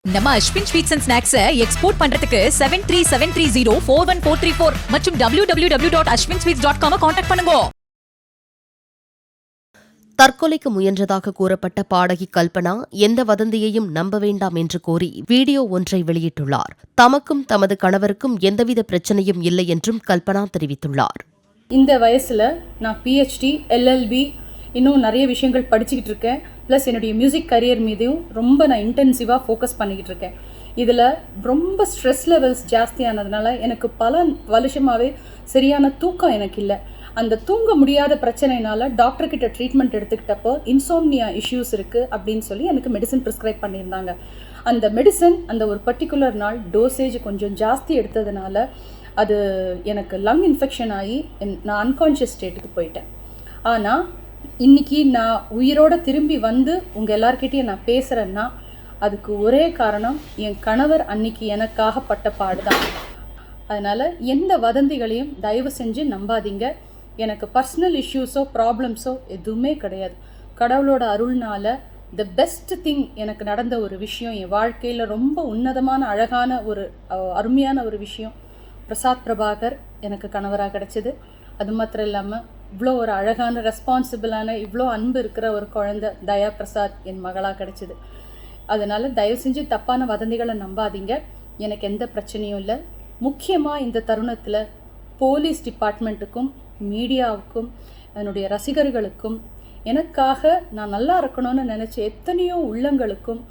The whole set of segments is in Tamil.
நம்ம அஸ்வின் ஸ்வீட்ஸ் அண்ட் ஸ்நாக்ஸை எக்ஸ்போர்ட் பண்றதுக்கு 7373041434 மற்றும் www.ashwinsweets.com கான்டாக்ட் பண்ணுங்க. தற்கொலைக்கு முயன்றதாக கூறப்பட்ட பாடகி கல்பனா எந்த வதந்தியையும் நம்ப வேண்டாம் என்று கூறி வீடியோ ஒன்றை வெளியிட்டுள்ளார். தமக்கும் தமது கணவருக்கும் எந்தவித பிரச்சனையும் இல்லை என்றும் கல்பனா தெரிவித்துள்ளார். இந்த வயசில் நான் PhD, LLB இன்னும் நிறைய விஷயங்கள் படிச்சுக்கிட்டு இருக்கேன். ப்ளஸ் என்னுடைய மியூசிக் கரியர் மீதையும் ரொம்ப நான் இன்டென்சிவாக ஃபோக்கஸ் பண்ணிக்கிட்டு இருக்கேன். இதில் ரொம்ப ஸ்ட்ரெஸ் லெவல்ஸ் ஜாஸ்தியானதுனால எனக்கு பல வருஷமாகவே சரியான தூக்கம் எனக்கு இல்லை. அந்த தூங்க முடியாத பிரச்சனைனால டாக்டர்கிட்ட ட்ரீட்மெண்ட் எடுத்துக்கிட்டப்போ இன்சோம்னியா இஷ்யூஸ் இருக்குது அப்படின்னு சொல்லி எனக்கு மெடிசன் ப்ரிஸ்கிரைப் பண்ணியிருந்தாங்க. அந்த மெடிசன் அந்த ஒரு பர்டிகுலர் நாள் டோசேஜ் கொஞ்சம் ஜாஸ்தி எடுத்ததுனால அது எனக்கு லங் இன்ஃபெக்ஷன் ஆகி நான் அன்கான்ஷியஸ் ஸ்டேட்டுக்கு போயிட்டேன். ஆனால் இன்றைக்கி நான் உயிரோடு திரும்பி வந்து உங்கள் எல்லார்கிட்டையும் நான் பேசுகிறேன்னா அதுக்கு ஒரே காரணம் என் கணவர் அன்னைக்கு எனக்காக பட்ட பாடு தான். அதனால் எந்த வதந்திகளையும் தயவு செஞ்சு நம்பாதீங்க. எனக்கு பர்சனல் இஷ்யூஸோ ப்ராப்ளம்ஸோ எதுவுமே கிடையாது. கடவுளோட அருள்னால் த பெஸ்ட் திங் எனக்கு நடந்த ஒரு விஷயம், என் வாழ்க்கையில் ரொம்ப உன்னதமான அழகான ஒரு அருமையான ஒரு விஷயம், பிரசாத் பிரபாகர் எனக்கு கணவராக கிடச்சிது. அது மாத்திரம் இல்லாமல் இவ்வளோ ஒரு அழகான ரெஸ்பான்சிபிளான இவ்வளோ அன்பு இருக்கிற ஒரு குழந்தை தயா பிரசாத் என் மகளாக கிடச்சிது. அதனால் தயவு செஞ்சு தப்பான வதந்திகளை நம்பாதீங்க. எனக்கு எந்த பிரச்சனையும் இல்லை. முக்கியமாக இந்த தருணத்தில் போலீஸ் டிபார்ட்மெண்ட்டுக்கும் மீடியாவுக்கும் என்னுடைய ரசிகர்களுக்கும் எனக்காக நான் நல்லா இருக்கணும்னு நினச்ச எத்தனையோ உள்ளங்களுக்கும்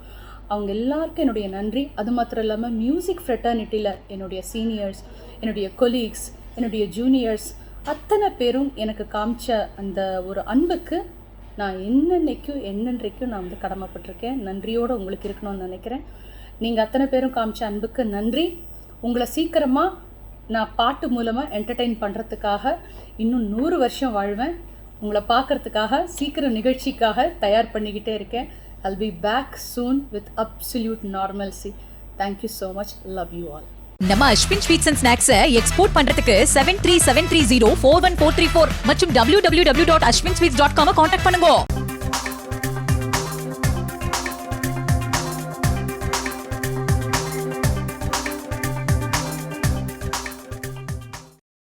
அவங்க எல்லாருக்கும் என்னுடைய நன்றி. அது மாத்திரம் இல்லாமல் மியூசிக் ஃப்ரெட்டர்னிட்டியில் என்னுடைய சீனியர்ஸ், என்னுடைய கொலீக்ஸ், என்னுடைய ஜூனியர்ஸ் அத்தனை பேரும் எனக்கு காமிச்ச அந்த ஒரு அன்புக்கு நான் என்னென்றைக்கும் நான் வந்து கடமைப்பட்டிருக்கேன். நன்றியோடு உங்களுக்கு இருக்கணும்னு நினைக்கிறேன். நீங்கள் அத்தனை பேரும் காமிச்ச அன்புக்கு நன்றி. உங்களை சீக்கிரமாக நான் பாட்டு மூலமாக என்டர்டெயின் பண்ணுறதுக்காக இன்னும் 100 வருஷம் வாழ்வேன். உங்களை பார்க்குறதுக்காக சீக்கிரம் நிகழ்ச்சிக்காக தயார் பண்ணிக்கிட்டே இருக்கேன். I'll be back soon with absolute normalcy. Thank you so much. Love you all. நம்ம அஸ்வின் ஸ்வீட்ஸ் அண்ட் ஸ்நாக்ஸை எக்ஸ்போர்ட் பண்றதுக்கு 7373041434 மற்றும் www.ashwinsweets.com கான்டாக்ட் பண்ணுங்க.